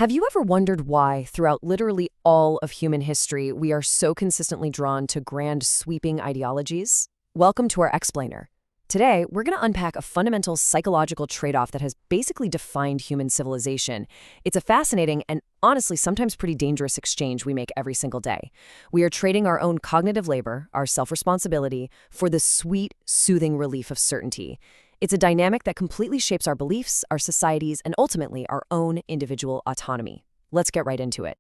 Have you ever wondered why, throughout literally all of human history, we are so consistently drawn to grand, sweeping ideologies? Welcome to our explainer. Today, we're going to unpack a fundamental psychological trade-off that has basically defined human civilization. It's a fascinating and honestly sometimes pretty dangerous exchange we make every single day. We are trading our own cognitive labor, our self-responsibility, for the sweet, soothing relief of certainty. It's a dynamic that completely shapes our beliefs, our societies, and ultimately our own individual autonomy. Let's get right into it.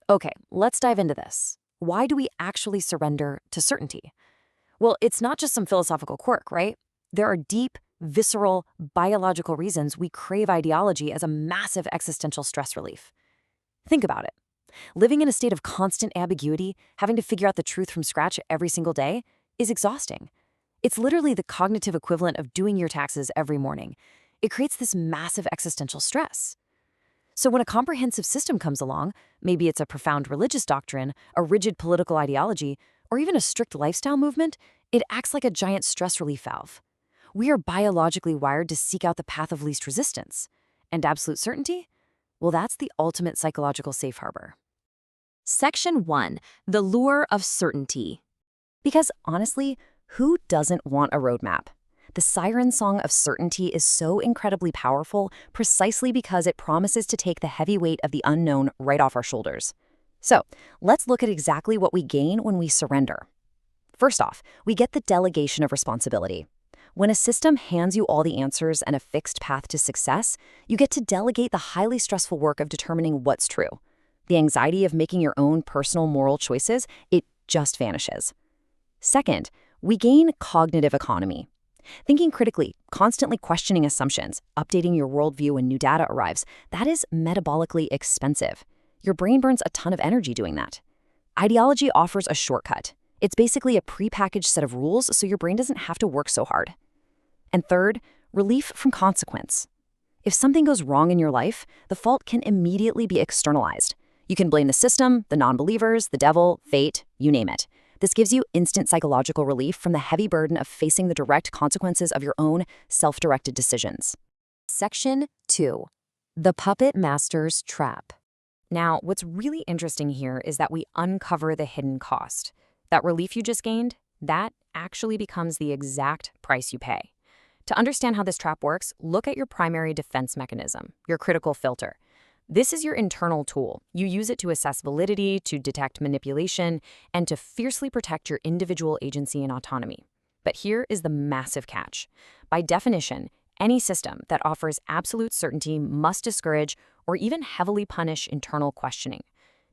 Okay, let's dive into this. Why do we actually surrender to certainty? Well, it's not just some philosophical quirk, right? There are deep, visceral, biological reasons we crave ideology as a massive existential stress relief. Think about it. Living in a state of constant ambiguity, having to figure out the truth from scratch every single day, is exhausting. It's literally the cognitive equivalent of doing your taxes every morning. It creates this massive existential stress. So when a comprehensive system comes along, maybe it's a profound religious doctrine, a rigid political ideology, or even a strict lifestyle movement, it acts like a giant stress relief valve. We are biologically wired to seek out the path of least resistance. And absolute certainty? Well, that's the ultimate psychological safe harbor. Section 1. The Lure of Certainty. Because honestly, who doesn't want a roadmap? The siren song of certainty is so incredibly powerful precisely because it promises to take the heavy weight of the unknown right off our shoulders. So, let's look at exactly what we gain when we surrender. First off, we get the delegation of responsibility. When a system hands you all the answers and a fixed path to success, you get to delegate the highly stressful work of determining what's true. The anxiety of making your own personal moral choices, it just vanishes. Second, we gain cognitive economy. Thinking critically, constantly questioning assumptions, updating your worldview when new data arrives, that is metabolically expensive. Your brain burns a ton of energy doing that. Ideology offers a shortcut. It's basically a prepackaged set of rules so your brain doesn't have to work so hard. And third, relief from consequence. If something goes wrong in your life, the fault can immediately be externalized. You can blame the system, the non-believers, the devil, fate, you name it. This gives you instant psychological relief from the heavy burden of facing the direct consequences of your own self-directed decisions. Section 2. The Puppet Master's Trap. Now, what's really interesting here is that we uncover the hidden cost. That relief you just gained, that actually becomes the exact price you pay. To understand how this trap works, look at your primary defense mechanism, your critical filter. This is your internal tool. You use it to assess validity, to detect manipulation, and to fiercely protect your individual agency and autonomy. But here is the massive catch. By definition, any system that offers absolute certainty must discourage or even heavily punish internal questioning.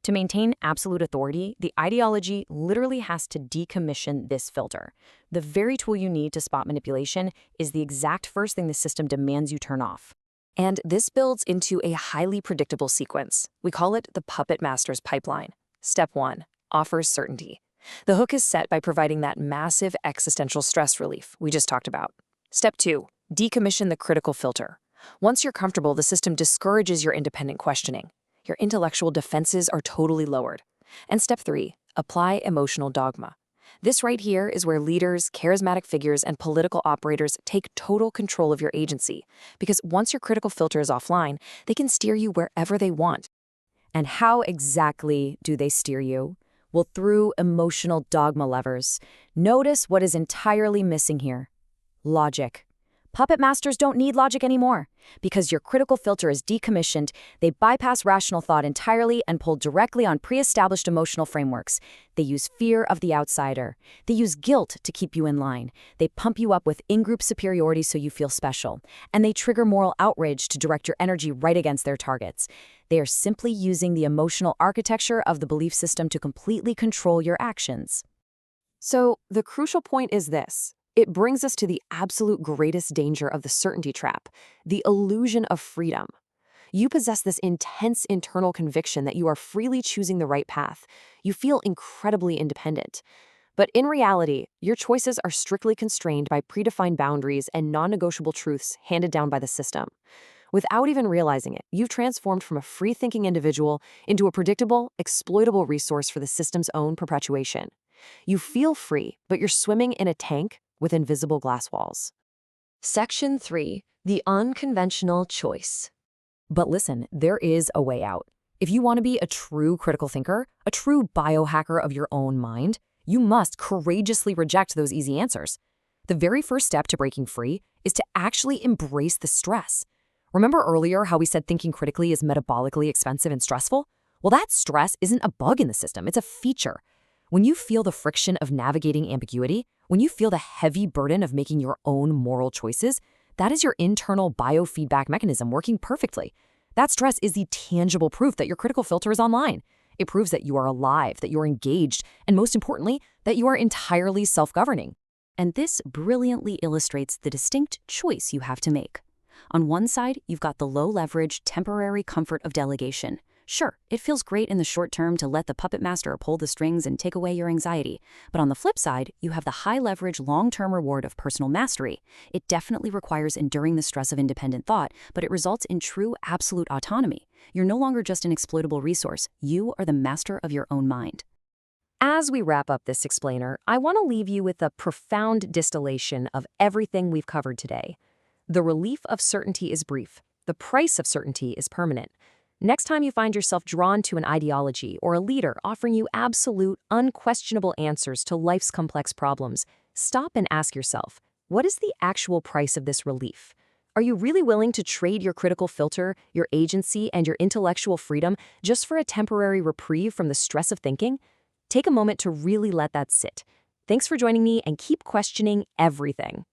To maintain absolute authority, the ideology literally has to decommission this filter. The very tool you need to spot manipulation is the exact first thing the system demands you turn off. And this builds into a highly predictable sequence. We call it the Puppet Master's pipeline. Step 1, offers certainty. The hook is set by providing that massive existential stress relief we just talked about. Step 2, decommission the critical filter. Once you're comfortable, the system discourages your independent questioning. Your intellectual defenses are totally lowered. And step 3, apply emotional dogma. This right here is where leaders, charismatic figures, and political operators take total control of your agency, because once your critical filter is offline, they can steer you wherever they want. And how exactly do they steer you? Well, through emotional dogma levers. Notice what is entirely missing here. Logic. Puppet masters don't need logic anymore. Because your critical filter is decommissioned, they bypass rational thought entirely and pull directly on pre-established emotional frameworks. They use fear of the outsider. They use guilt to keep you in line. They pump you up with in-group superiority so you feel special. And they trigger moral outrage to direct your energy right against their targets. They are simply using the emotional architecture of the belief system to completely control your actions. So, the crucial point is this. It brings us to the absolute greatest danger of the certainty trap, the illusion of freedom. You possess this intense internal conviction that you are freely choosing the right path. You feel incredibly independent. But in reality, your choices are strictly constrained by predefined boundaries and non-negotiable truths handed down by the system. Without even realizing it, you've transformed from a free-thinking individual into a predictable, exploitable resource for the system's own perpetuation. You feel free, but you're swimming in a tank with invisible glass walls. Section 3. The Unconventional Choice. But listen, there is a way out. If you want to be a true critical thinker, a true biohacker of your own mind, you must courageously reject those easy answers. The very first step to breaking free is to actually embrace the stress. Remember earlier how we said thinking critically is metabolically expensive and stressful? Well, that stress isn't a bug in the system, it's a feature. When you feel the friction of navigating ambiguity, when you feel the heavy burden of making your own moral choices, that is your internal biofeedback mechanism working perfectly. That stress is the tangible proof that your critical filter is online. It proves that you are alive, that you are engaged, and most importantly, that you are entirely self-governing. And this brilliantly illustrates the distinct choice you have to make. On one side, you've got the low-leverage, temporary comfort of delegation. Sure, it feels great in the short term to let the puppet master pull the strings and take away your anxiety. But on the flip side, you have the high-leverage, long-term reward of personal mastery. It definitely requires enduring the stress of independent thought, but it results in true, absolute autonomy. You're no longer just an exploitable resource. You are the master of your own mind. As we wrap up this explainer, I want to leave you with a profound distillation of everything we've covered today. The relief of certainty is brief. The price of certainty is permanent. Next time you find yourself drawn to an ideology or a leader offering you absolute, unquestionable answers to life's complex problems, stop and ask yourself, what is the actual price of this relief? Are you really willing to trade your critical filter, your agency, and your intellectual freedom just for a temporary reprieve from the stress of thinking? Take a moment to really let that sit. Thanks for joining me, and keep questioning everything.